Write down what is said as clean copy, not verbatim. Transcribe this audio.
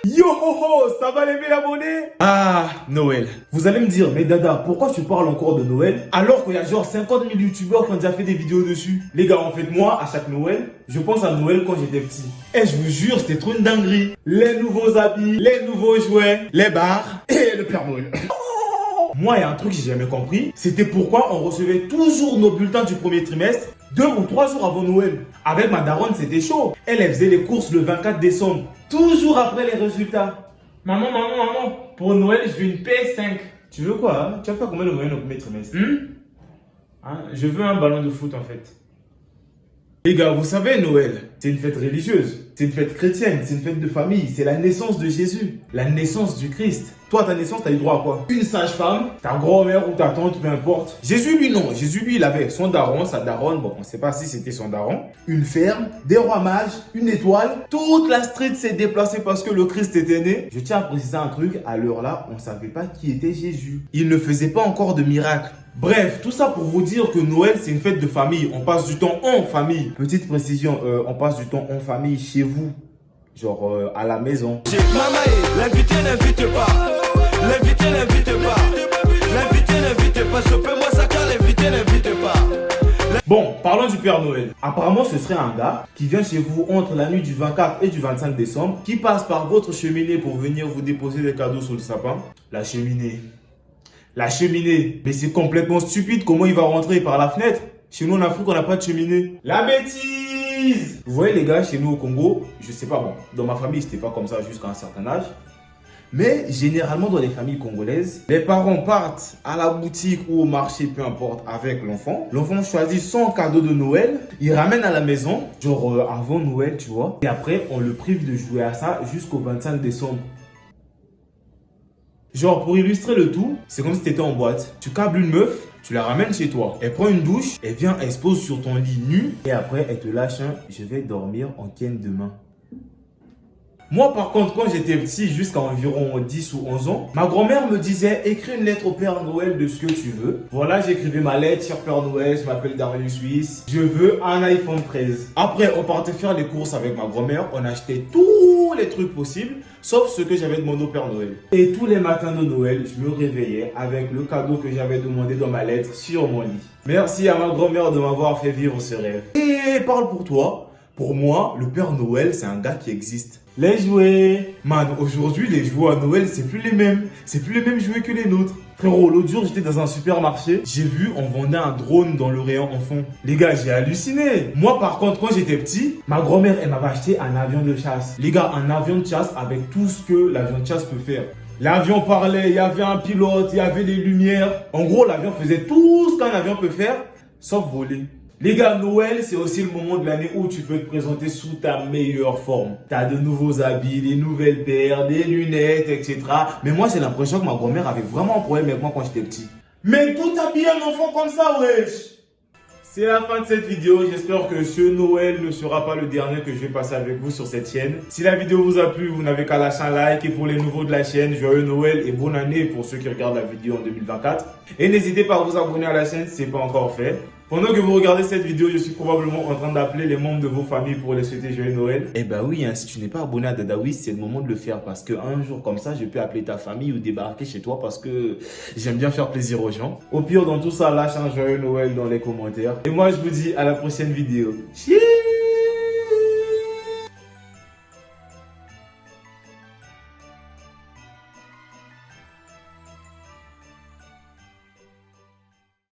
Yo ho ho, ça va lever la monnaie? Ah, Noël. Vous allez me dire, mais Dada, pourquoi tu parles encore de Noël alors qu'il y a genre 50 000 youtubeurs qui ont déjà fait des vidéos dessus? Les gars, en fait, moi, à chaque Noël, je pense à Noël quand j'étais petit. Et je vous jure, c'était trop une dinguerie. Les nouveaux habits, les nouveaux jouets, les bars et le Père Noël. Moi, il y a un truc que j'ai jamais compris, c'était pourquoi on recevait toujours nos bulletins du premier trimestre 2 ou 3 jours avant Noël. Avec ma daronne, c'était chaud. Elle faisait les courses le 24 décembre, toujours après les résultats. Maman, pour Noël, je veux une PS5. Tu veux quoi hein? Tu vas faire combien de Noël au premier trimestre hein? Je veux un ballon de foot en fait. Les gars, vous savez, Noël, c'est une fête religieuse, c'est une fête chrétienne, c'est une fête de famille, c'est la naissance de Jésus, la naissance du Christ. Toi, ta naissance, t'as eu droit à quoi? Une sage-femme, ta grand-mère ou ta tante, peu importe. Jésus, lui, non. Jésus, lui, il avait son daron, sa daronne, bon, on sait pas si c'était son daron, une ferme, des rois mages, une étoile. Toute la street s'est déplacée parce que le Christ était né. Je tiens à préciser un truc, à l'heure là, on savait pas qui était Jésus. Il ne faisait pas encore de miracle. Bref, tout ça pour vous dire que Noël, c'est une fête de famille. On passe du temps en famille. Petite précision, on passe du temps en famille chez vous. Genre à la maison. Maman, l'invité n'invite pas. L'invité n'invite pas. L'invité n'invite pas. Stoppez-moi ça car l'invité n'invite pas. Bon, parlons du Père Noël. Apparemment, ce serait un gars qui vient chez vous entre la nuit du 24 et du 25 décembre, qui passe par votre cheminée pour venir vous déposer des cadeaux sous le sapin. La cheminée. La cheminée. Mais c'est complètement stupide. Comment il va rentrer par la fenêtre? Chez nous en Afrique, on n'a pas de cheminée. La bêtise! Vous voyez les gars, chez nous au Congo, je sais pas, bon, dans ma famille, c'était pas comme ça jusqu'à un certain âge. Mais généralement dans les familles congolaises, les parents partent à la boutique ou au marché, peu importe, avec l'enfant. L'enfant choisit son cadeau de Noël, il ramène à la maison, genre avant Noël, tu vois. Et après, on le prive de jouer à ça jusqu'au 25 décembre. Genre, pour illustrer le tout, c'est comme si tu étais en boîte. Tu câbles une meuf, tu la ramènes chez toi. Elle prend une douche, elle vient, elle se pose sur ton lit nu. Et après, elle te lâche un « je vais dormir en ken demain ». Moi, par contre, quand j'étais petit, jusqu'à environ 10 ou 11 ans, ma grand-mère me disait « écris une lettre au Père Noël de ce que tu veux ». Voilà, j'écrivais ma lettre, cher Père Noël, je m'appelle Darius Suisse, je veux un iPhone 13. Après, on partait faire les courses avec ma grand-mère, on achetait tous les trucs possibles, sauf ce que j'avais demandé au Père Noël. Et tous les matins de Noël, je me réveillais avec le cadeau que j'avais demandé dans ma lettre sur mon lit. Merci à ma grand-mère de m'avoir fait vivre ce rêve. Et parle pour toi. Pour moi, le Père Noël, c'est un gars qui existe. Les jouets. Man, aujourd'hui, les jouets à Noël, c'est plus les mêmes. C'est plus les mêmes jouets que les nôtres. Frérot, l'autre jour, j'étais dans un supermarché. J'ai vu, on vendait un drone dans le rayon enfant. Les gars, j'ai halluciné. Moi, par contre, quand j'étais petit, ma grand-mère, elle m'avait acheté un avion de chasse. Les gars, un avion de chasse avec tout ce que l'avion de chasse peut faire. L'avion parlait, il y avait un pilote, il y avait les lumières. En gros, l'avion faisait tout ce qu'un avion peut faire, sauf voler. Les gars, Noël, c'est aussi le moment de l'année où tu peux te présenter sous ta meilleure forme. T'as de nouveaux habits, des nouvelles paires, des lunettes, etc. Mais moi, j'ai l'impression que ma grand-mère avait vraiment un problème avec moi quand j'étais petit. Mais tout habiller un enfant comme ça, wesh! C'est la fin de cette vidéo. J'espère que ce Noël ne sera pas le dernier que je vais passer avec vous sur cette chaîne. Si la vidéo vous a plu, vous n'avez qu'à lâcher un like. Et pour les nouveaux de la chaîne, joyeux Noël et bonne année pour ceux qui regardent la vidéo en 2024. Et n'hésitez pas à vous abonner à la chaîne si ce n'est pas encore fait. Pendant que vous regardez cette vidéo, je suis probablement en train d'appeler les membres de vos familles pour les souhaiter joyeux Noël. Eh ben oui, hein, si tu n'es pas abonné à Dadawiss, c'est le moment de le faire parce qu'un jour comme ça, je peux appeler ta famille ou débarquer chez toi parce que j'aime bien faire plaisir aux gens. Au pire, dans tout ça, lâche un joyeux Noël dans les commentaires. Et moi, je vous dis à la prochaine vidéo. Chiii!